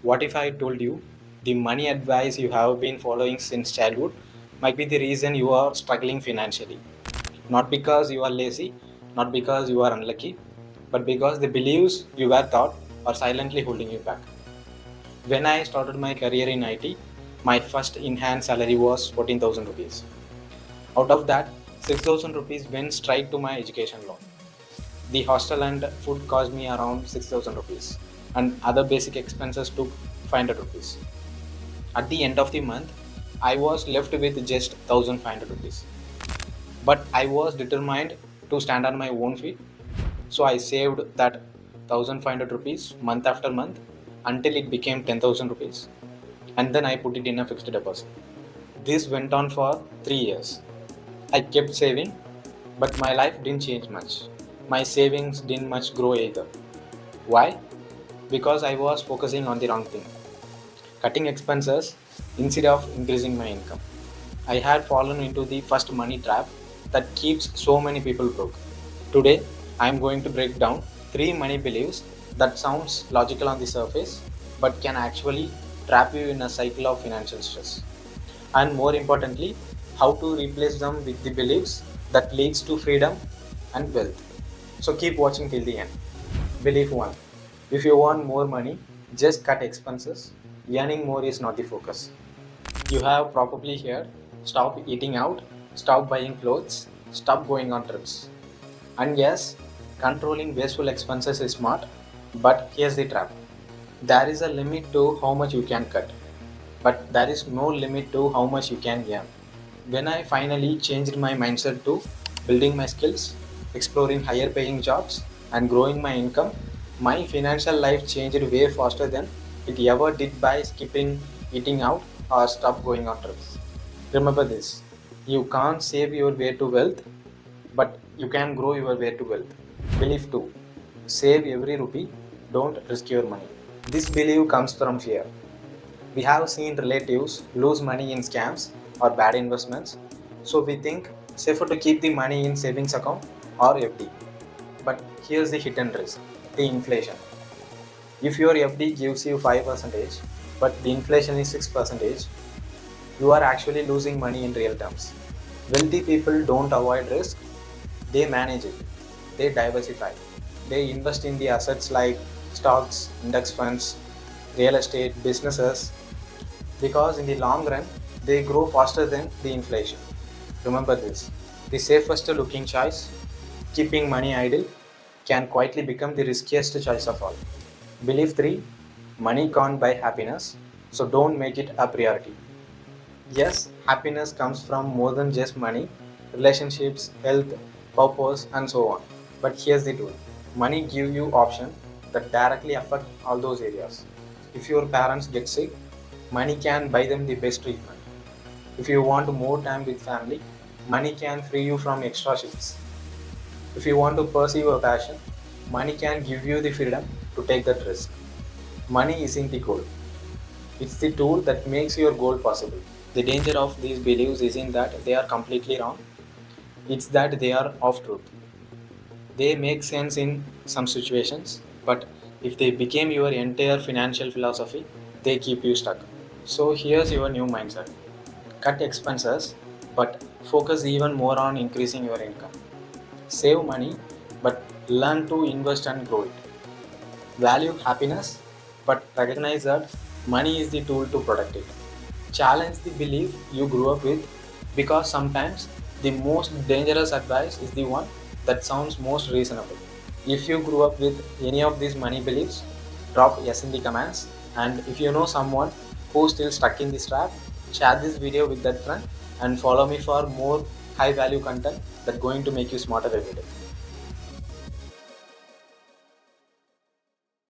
What if I told you the money advice you have been following since childhood might be the reason you are struggling financially? Not because you are lazy, not because you are unlucky, but because the beliefs you were taught are silently holding you back. When I started my career in IT, my first in-hand salary was 14,000 rupees. Out of that, 6,000 rupees went straight to my education loan. The hostel and food cost me around 6,000 rupees, and other basic expenses took 500 rupees. At the end of the month, I was left with just 1,500 rupees. But I was determined to stand on my own feet, so I saved that 1,500 rupees month after month until it became 10,000 rupees, and then I put it in a fixed deposit. This went on for 3 years. I kept saving, but my life didn't change much. My savings didn't much grow either. Why? Because I was focusing on the wrong thing, cutting expenses instead of increasing my income. I had fallen into the first money trap that keeps so many people broke. Today, I am going to break down 3 money beliefs that sounds logical on the surface but can actually trap you in a cycle of financial stress. And more importantly, how to replace them with the beliefs that leads to freedom and wealth. So keep watching till the end. Belief 1. If you want more money, just cut expenses. Earning more is not the focus. You have probably heard stop eating out, stop buying clothes, stop going on trips. And yes, controlling wasteful expenses is smart, but here's the trap. There is a limit to how much you can cut, but there is no limit to how much you can earn. When I finally changed my mindset to building my skills, exploring higher paying jobs, and growing my income, my financial life changed way faster than it ever did by skipping eating out or stop going on trips. Remember this, you can't save your way to wealth, but you can grow your way to wealth. Belief 2. Save every rupee, don't risk your money. This belief comes from fear. We have seen relatives lose money in scams or bad investments, so we think safer to keep the money in savings account or FD. But here's the hidden risk, the inflation. If your FD gives you 5%, but the inflation is 6%, you are actually losing money in real terms. Wealthy people don't avoid risk, they manage it, they diversify, they invest in the assets like stocks, index funds, real estate, businesses, because in the long run they grow faster than the inflation. Remember this, the safest looking choice, keeping money idle, can quietly become the riskiest choice of all. Belief 3. Money can't buy happiness, so don't make it a priority. Yes, happiness comes from more than just money, relationships, health, purpose, and so on. But here's the truth, money give you options that directly affect all those areas. If your parents get sick, money can buy them the best treatment. If you want more time with family, money can free you from extra shifts. If you want to pursue your passion, money can give you the freedom to take that risk. Money isn't the goal, it's the tool that makes your goal possible. The danger of these beliefs isn't that they are completely wrong, it's that they are off truth. They make sense in some situations, but if they became your entire financial philosophy, they keep you stuck. So here's your new mindset, cut expenses, but focus even more on increasing your income. Save money, but learn to invest and grow it. Value happiness, but recognize that money is the tool to protect it. Challenge the belief you grew up with, because sometimes the most dangerous advice is the one that sounds most reasonable. If you grew up with any of these money beliefs, drop yes in the comments. And if you know someone who's still stuck in this trap, share this video with that friend and follow me for more high value content that's going to make you smarter every day.